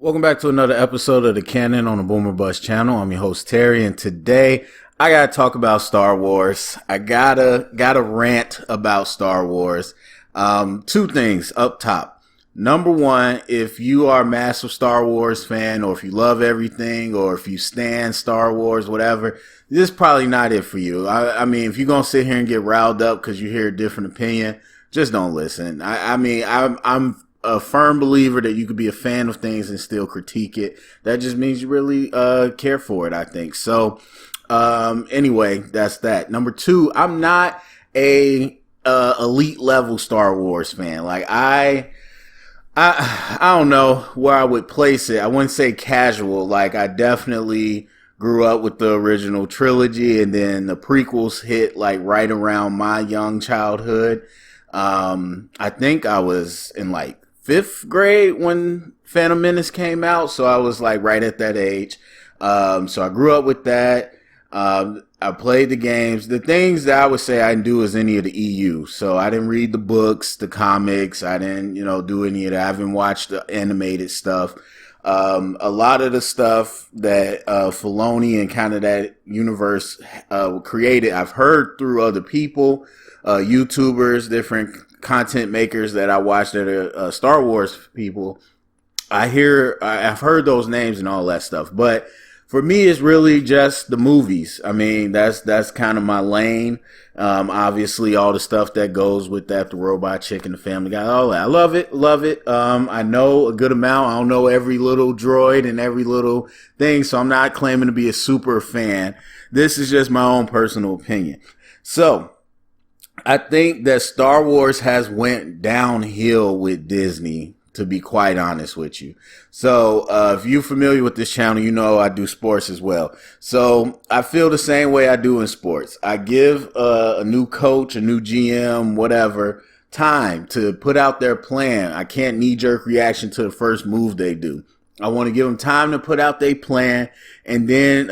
Welcome back to another episode of the Canon on the Boomer Bust channel. I'm your host Terry, and today I gotta talk about Star Wars. I gotta rant about Star Wars. Two things up top. Number one, if you are a massive Star Wars fan, or if you love everything, or if you stan Star Wars, whatever, this is probably not it for you. I mean, if you're gonna sit here and get riled up because you hear a different opinion, just don't listen. I'm a firm believer that you could be a fan of things and still critique it. That just means you really care for it, I think. So anyway, that's that. Number two, I'm not a elite level Star Wars fan. Like I don't know where I would place it. I wouldn't say casual. Like I definitely grew up with the original trilogy, and then the prequels hit like right around my young childhood. I think I was in like 5th grade when Phantom Menace came out, so I was like right at that age. So I grew up with that. I played the games. The things that I would say I didn't do is any of the EU. So I didn't read the books, the comics. I didn't, do any of that. I haven't watched the animated stuff. A lot of the stuff that Filoni and kind of that universe created, I've heard through other people, YouTubers, different content makers that I watch that are Star Wars people. I've heard those names and all that stuff. But for me, it's really just the movies. I mean, that's kind of my lane. Obviously, all the stuff that goes with that, the Robot Chicken, the Family Guy, all that. I love it. I know a good amount. I don't know every little droid and every little thing, so I'm not claiming to be a super fan. This is just my own personal opinion. So I think that Star Wars has went downhill with Disney, to be quite honest with you. So if you're familiar with this channel, you know I do sports as well. So I feel the same way I do in sports. I give a new coach, a new GM, whatever, time to put out their plan. I can't knee-jerk reaction to the first move they do. I want to give them time to put out their plan, and then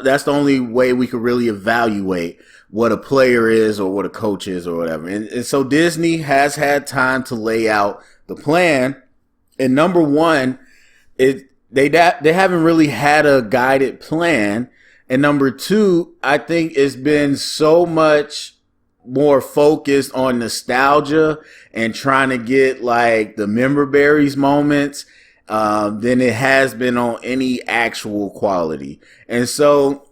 that's the only way we could really evaluate what a player is or what a coach is or whatever. And so Disney has had time to lay out the plan. And number one, they haven't really had a guided plan. And number two, I think it's been so much more focused on nostalgia and trying to get like the member berries moments than it has been on any actual quality. And so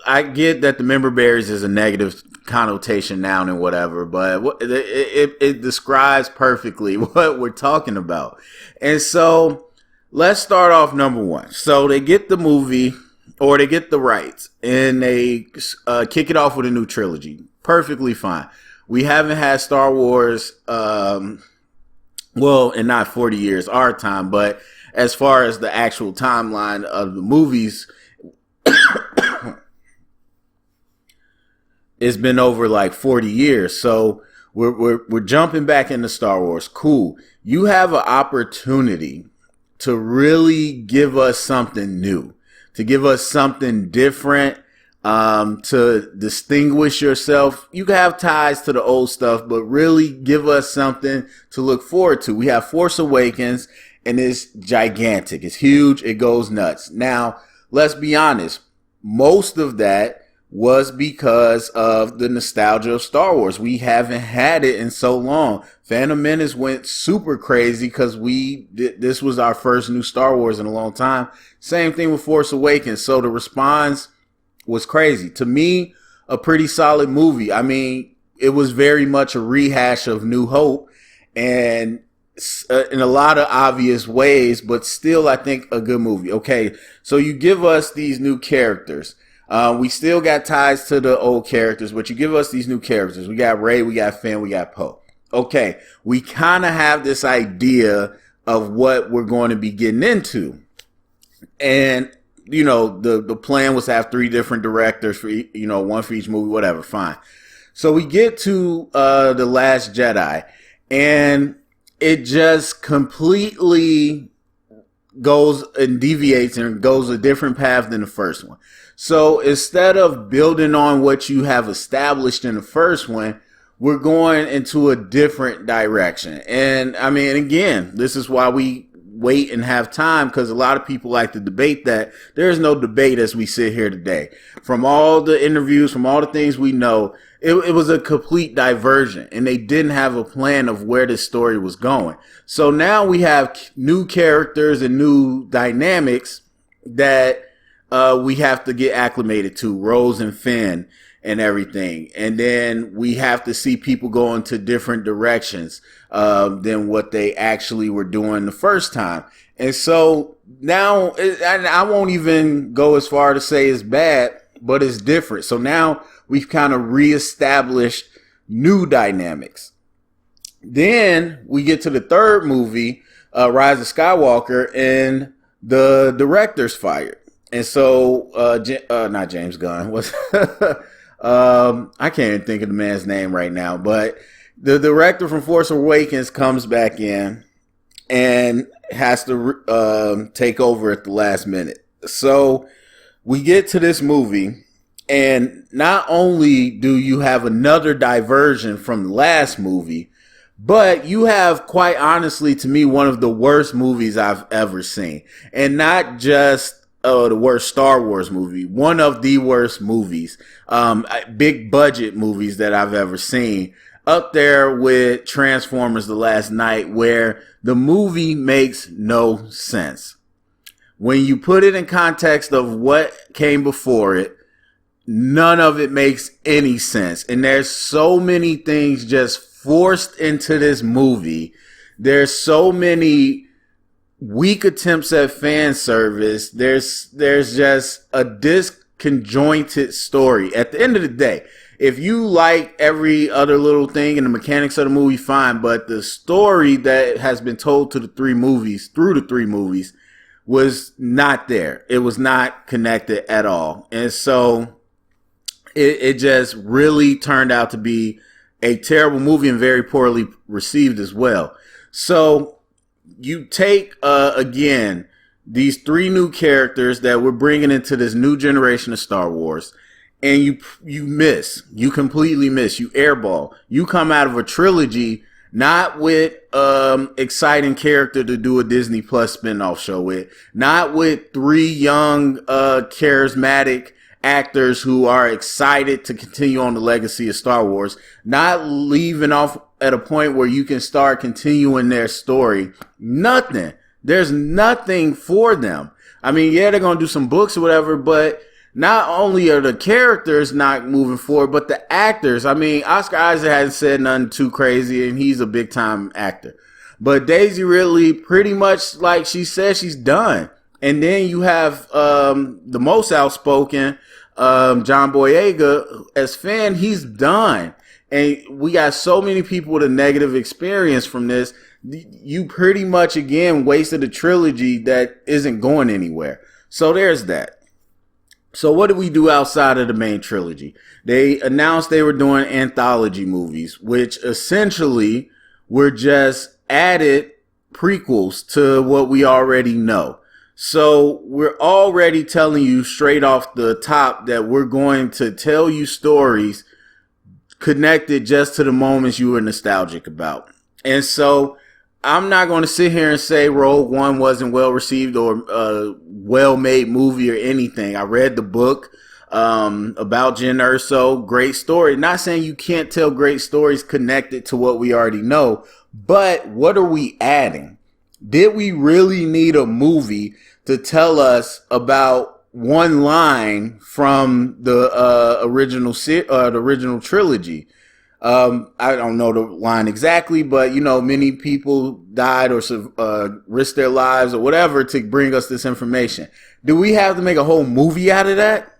I get that the member berries is a negative connotation now and whatever, but it describes perfectly what we're talking about. And so let's start off number one. So they get the movie, or they get the rights, and they kick it off with a new trilogy. Perfectly fine. We haven't had Star Wars, in not 40 years, our time, but as far as the actual timeline of the movies, it's been over like 40 years. So we're jumping back into Star Wars. Cool. You have an opportunity to really give us something new, to give us something different, to distinguish yourself. You can have ties to the old stuff, but really give us something to look forward to. We have Force Awakens, and it's gigantic. It's huge. It goes nuts. Now, let's be honest. Most of that was because of the nostalgia of Star Wars. We haven't had it in so long. Phantom Menace went super crazy because this was our first new Star Wars in a long time. Same thing with Force Awakens. So the response was crazy. To me, a pretty solid movie. I mean, it was very much a rehash of New Hope, and in a lot of obvious ways, but still, I think a good movie. Okay, so you give us these new characters. We still got ties to the old characters, but you give us these new characters. We got Rey, we got Finn, we got Poe. Okay, we kind of have this idea of what we're going to be getting into. And, the plan was to have 3 different directors for, one for each movie, whatever, fine. So we get to The Last Jedi, and it just completely goes and deviates and goes a different path than the first one. So instead of building on what you have established in the first one, we're going into a different direction. And I mean, again, this is why we wait and have time, because a lot of people like to debate that. There is no debate as we sit here today. From all the interviews, from all the things we know, it was a complete diversion, and they didn't have a plan of where this story was going. So now we have new characters and new dynamics that we have to get acclimated to, Rose and Finn and everything. And then we have to see people go into different directions than what they actually were doing the first time. And so now, and I won't even go as far to say it's bad, but it's different. So now we've kind of reestablished new dynamics. Then we get to the third movie, Rise of Skywalker, and the director's fired. And so, not James Gunn, was I can't even think of the man's name right now, but the director from Force Awakens comes back in and has to take over at the last minute. So we get to this movie, and not only do you have another diversion from the last movie, but you have, quite honestly, to me, one of the worst movies I've ever seen. And not just the worst Star Wars movie, one of the worst movies, big budget movies that I've ever seen, up there with Transformers: The Last Knight, where the movie makes no sense. When you put it in context of what came before it, none of it makes any sense. And there's so many things just forced into this movie. There's so many weak attempts at fan service. There's just a disconjointed story. At the end of the day, if you like every other little thing and the mechanics of the movie, fine. But the story that has been told through the three movies, was not there. It was not connected at all. And so it just really turned out to be a terrible movie and very poorly received as well. So you take, again, these three new characters that we're bringing into this new generation of Star Wars, and you completely miss, you airball. You come out of a trilogy not with exciting character to do a Disney Plus spinoff show with, not with three young charismatic actors who are excited to continue on the legacy of Star Wars, not leaving off at a point where you can start continuing their story. Nothing. There's nothing for them. I mean, yeah, they're going to do some books or whatever, but not only are the characters not moving forward, but the actors. I mean, Oscar Isaac hasn't said nothing too crazy, and he's a big time actor. But Daisy Ridley, pretty much like she said, she's done. And then you have the most outspoken John Boyega as Finn. He's done. And we got so many people with a negative experience from this. You pretty much, again, wasted a trilogy that isn't going anywhere. So there's that. So what did we do outside of the main trilogy? They announced they were doing anthology movies, which essentially were just added prequels to what we already know. So we're already telling you straight off the top that we're going to tell you stories connected just to the moments you were nostalgic about. And so I'm not going to sit here and say Rogue One wasn't well received or a well-made movie or anything. I read the book about Jyn Erso. Great story. Not saying you can't tell great stories connected to what we already know, but what are we adding? Did we really need a movie to tell us about one line from the original trilogy? I don't know the line exactly, but many people died or risked their lives or whatever to bring us this information. Do we have to make a whole movie out of that?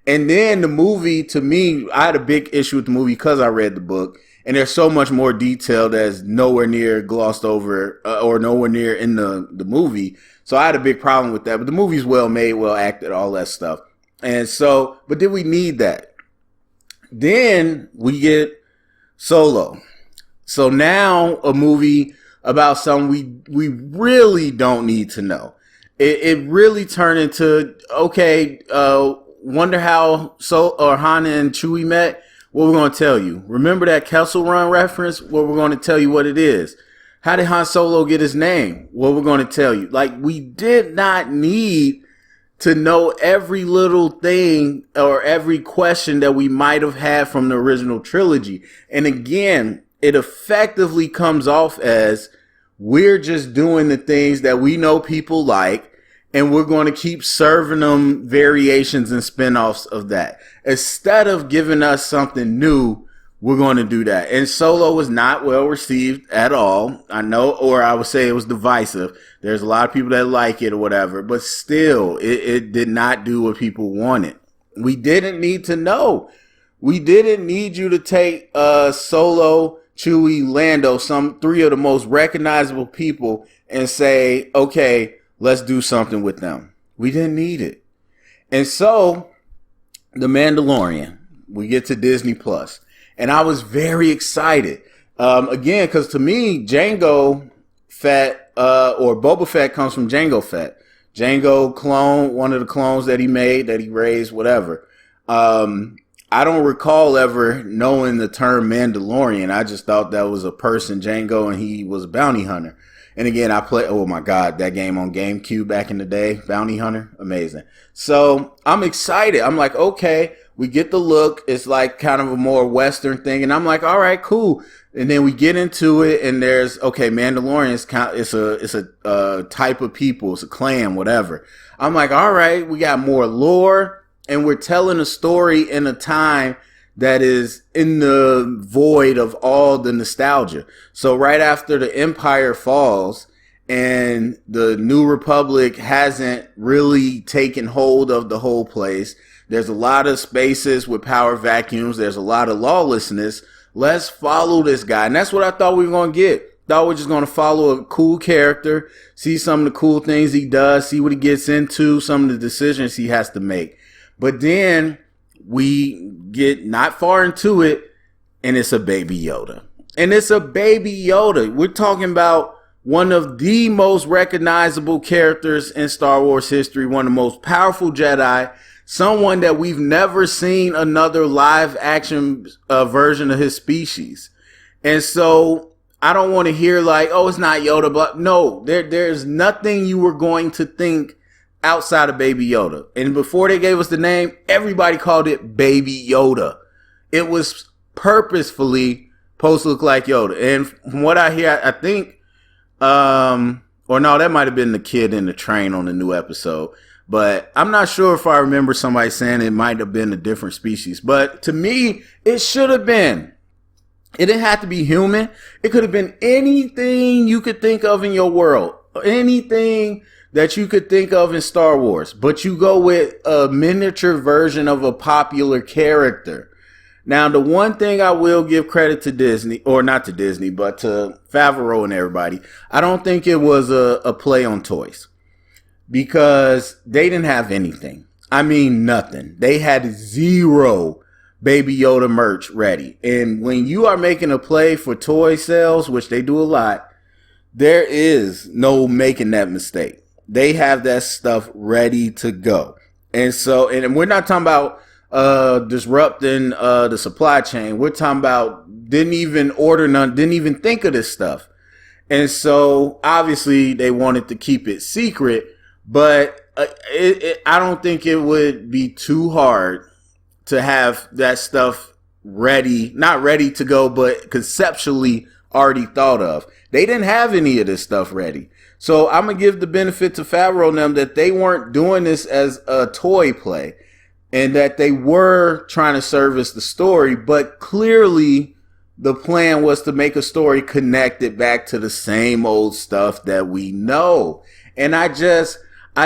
And then the movie, to me, I had a big issue with the movie because I read the book, and there's so much more detail that's nowhere near glossed over or nowhere near in the movie. So I had a big problem with that. But the movie's well made, well acted, all that stuff. And so, but did we need that? Then we get Solo. So now a movie about something we really don't need to know. It really turned into, okay, wonder how Han and Chewie met? What we're going to tell you. Remember that Kessel Run reference? Well, we're going to tell you what it is. How did Han Solo get his name? Well, we're going to tell you. Like, we did not need to know every little thing or every question that we might have had from the original trilogy. And again, it effectively comes off as we're just doing the things that we know people like, and we're going to keep serving them variations and spinoffs of that. Instead of giving us something new, we're going to do that. And Solo was not well received at all. I know, or I would say it was divisive. There's a lot of people that like it or whatever, but still, it did not do what people wanted. We didn't need to know. We didn't need you to take Solo, Chewie, Lando, some three of the most recognizable people, and say, okay, let's do something with them. We didn't need it. And so, The Mandalorian, we get to Disney Plus. And I was very excited. Again, because to me, Jango Fett, or Boba Fett comes from Jango Fett. Jango clone, one of the clones that he made, that he raised, whatever. I don't recall ever knowing the term Mandalorian. I just thought that was a person, Jango, and he was a bounty hunter. And again, I play, oh my God, that game on GameCube back in the day, Bounty Hunter, amazing. So I'm excited. I'm like, okay, we get the look. It's like kind of a more Western thing. And I'm like, all right, cool. And then we get into it, and there's, okay, Mandalorian it's a type of people. It's a clan, whatever. I'm like, all right, we got more lore, and we're telling a story in a time that is in the void of all the nostalgia. So right after the Empire falls and the New Republic hasn't really taken hold of the whole place, there's a lot of spaces with power vacuums. There's a lot of lawlessness. Let's follow this guy. And that's what I thought we were going to get. Thought we were just going to follow a cool character, see some of the cool things he does, see what he gets into, some of the decisions he has to make. But then we get not far into it, and it's a Baby Yoda. And it's a Baby Yoda. We're talking about one of the most recognizable characters in Star Wars history, one of the most powerful Jedi, someone that we've never seen another live action version of his species. And so I don't want to hear like, oh, it's not Yoda, but no, there's nothing you were going to think outside of Baby Yoda. And before they gave us the name, everybody called it Baby Yoda. It was purposefully supposed to look like Yoda. And from what I hear, I think, or no, that might have been the kid in the train on the new episode. But I'm not sure if I remember somebody saying it might have been a different species. But to me, it should have been. It didn't have to be human. It could have been anything you could think of in your world. Anything that you could think of in Star Wars, but you go with a miniature version of a popular character. Now, the one thing I will give credit to Disney, or not to Disney, but to Favreau and everybody, I don't think it was a play on toys, because they didn't have anything. I mean, nothing. They had zero Baby Yoda merch ready. And when you are making a play for toy sales, which they do a lot, there is no making that mistake. They have that stuff ready to go. And so, and we're not talking about disrupting the supply chain. We're talking about didn't even order none, didn't even think of this stuff. And so obviously they wanted to keep it secret, but I don't think it would be too hard to have that stuff ready, not ready to go, but conceptually already thought of. They didn't have any of this stuff ready. So I'm going to give the benefit to Favreau and them that they weren't doing this as a toy play, and that they were trying to service the story, but clearly the plan was to make a story connected back to the same old stuff that we know. And I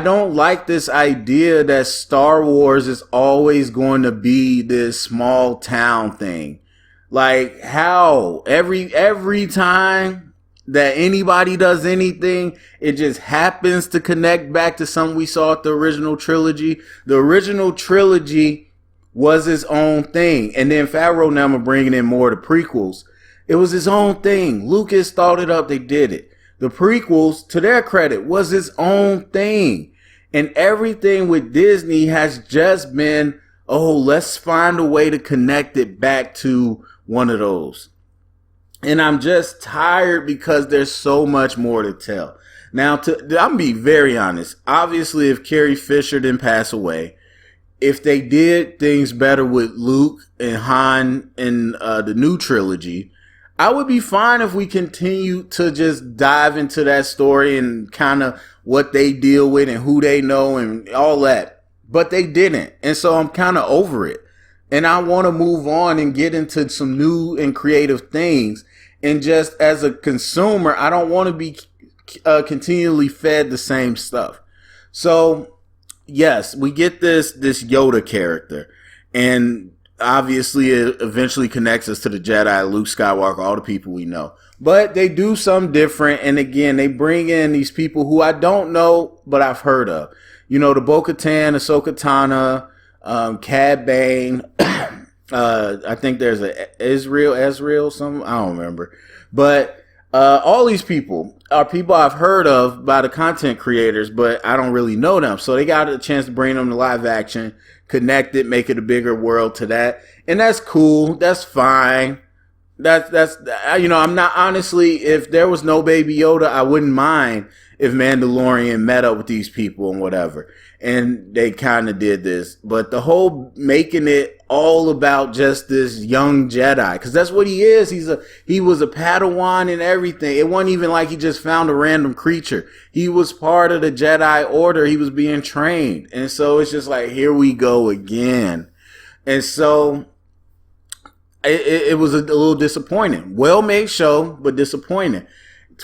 don't like this idea that Star Wars is always going to be this small town thing. Like how every time that anybody does anything, it just happens to connect back to something we saw at the original trilogy. The original trilogy was its own thing. And then Favreau now are bringing in more of the prequels. It was its own thing. Lucas thought it up. They did it. The prequels, to their credit, was its own thing. And everything with Disney has just been, oh, let's find a way to connect it back to one of those. And I'm just tired because there's so much more to tell. Now, I'm gonna be very honest. Obviously, if Carrie Fisher didn't pass away, if they did things better with Luke and Han in the new trilogy, I would be fine if we continue to just dive into that story and kind of what they deal with and who they know and all that. But they didn't. And so I'm kind of over it. And I want to move on and get into some new and creative things. And just as a consumer, I don't want to be continually fed the same stuff. So, yes, we get this Yoda character. And obviously, it eventually connects us to the Jedi, Luke Skywalker, all the people we know. But they do something different. And again, they bring in these people who I don't know, but I've heard of. You know, the Bo-Katan, Ahsoka Tano, Cad Bane. I think there's a Ezreal, something. I don't remember. But all these people are people I've heard of by the content creators, but I don't really know them. So they got a chance to bring them to live action, connect it, make it a bigger world to that. And that's cool. That's fine. That's you know, I'm not, honestly, if there was no Baby Yoda, I wouldn't mind if Mandalorian met up with these people and whatever. And they kind of did this. But the whole making it all about just this young Jedi, because that's what he is. He was a Padawan and everything. It wasn't even like he just found a random creature. He was part of the Jedi Order. He was being trained. And so it's just like, here we go again. And so it was a little disappointing. Well-made show, but disappointing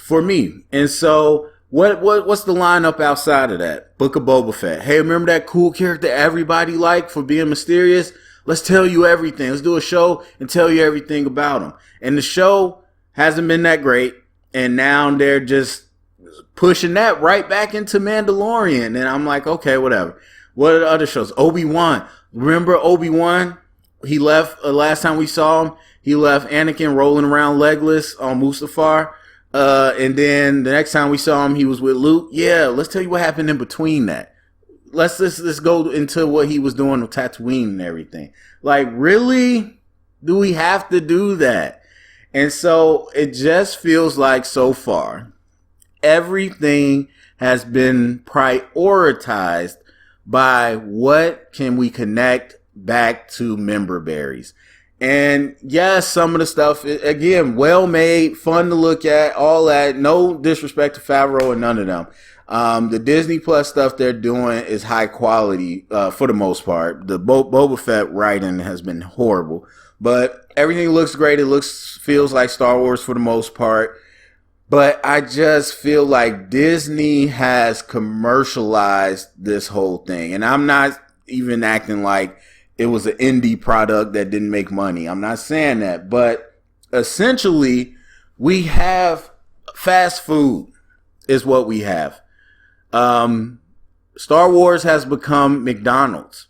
for me. And so what's the lineup outside of that? Book of Boba Fett. Hey, remember that cool character everybody liked for being mysterious? Let's tell you everything. Let's do a show and tell you everything about him. And the show hasn't been that great. And now they're just pushing that right back into Mandalorian. And I'm like, okay, whatever. What are the other shows? Obi-Wan. Remember Obi-Wan? He left, last time we saw him, he left Anakin rolling around legless on Mustafar. And then the next time we saw him, he was with Luke. Yeah, let's tell you what happened in between that. Let's go into what he was doing with Tatooine and everything. Like, really? Do we have to do that? And so it just feels like so far, everything has been prioritized by what can we connect back to member berries. And yes, some of the stuff, again, well made, fun to look at, all that. No disrespect to Favreau and none of them. The Disney Plus stuff they're doing is high quality for the most part. The Boba Fett writing has been horrible, but everything looks great. It feels like Star Wars for the most part. But I just feel like Disney has commercialized this whole thing, and I'm not even acting like it was an indie product that didn't make money. I'm not saying that, but essentially we have fast food is what we have. Star Wars has become McDonald's.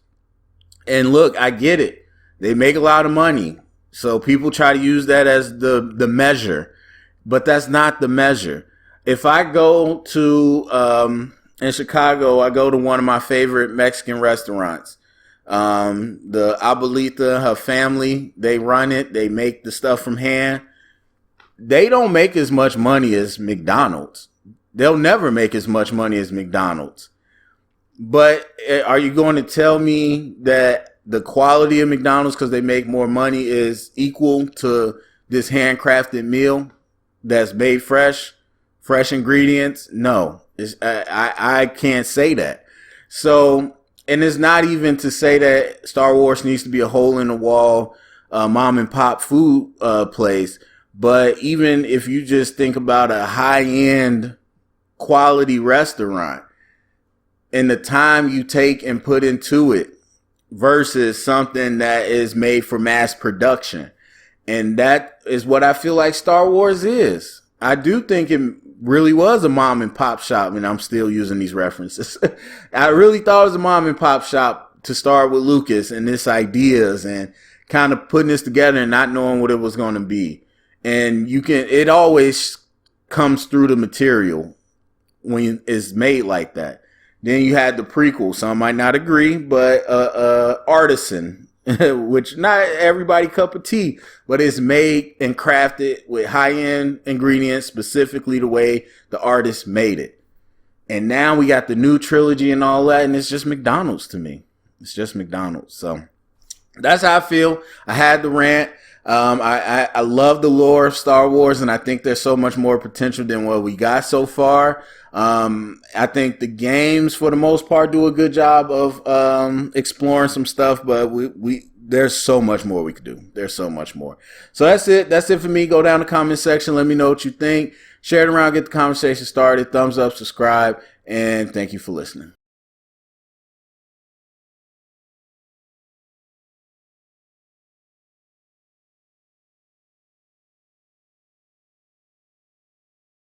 And look, I get it. They make a lot of money. So people try to use that as the measure, but that's not the measure. If I go to, in Chicago, I go to one of my favorite Mexican restaurants. The Abuelita, her family, they run it. They make the stuff from hand. They don't make as much money as McDonald's. They'll never make as much money as McDonald's. But are you going to tell me that the quality of McDonald's, because they make more money, is equal to this handcrafted meal that's made fresh ingredients? No, I can't say that. So, and it's not even to say that Star Wars needs to be a hole in the wall, mom and pop food place. But even if you just think about a high end quality restaurant and the time you take and put into it versus something that is made for mass production. And that is what I feel like Star Wars is. I do think it really was a mom and pop shop, and I'm still using these references. I really thought it was a mom and pop shop to start with Lucas and this ideas and kind of putting this together and not knowing what it was going to be. And it always comes through the material when it's made like that. Then you had the prequel. Some might not agree, but artisan which not everybody cup of tea, but it's made and crafted with high-end ingredients, specifically the way the artist made it. And now we got the new trilogy and all that, and it's just McDonald's to me. It's just McDonald's. So that's how I feel. I had the rant. I love the lore of Star Wars, and I think there's so much more potential than what we got so far. I think the games, for the most part, do a good job of exploring some stuff, but there's so much more we could do. There's so much more. So that's it. That's it for me. Go down the comment section. Let me know what you think. Share it around. Get the conversation started. Thumbs up, subscribe, and thank you for listening.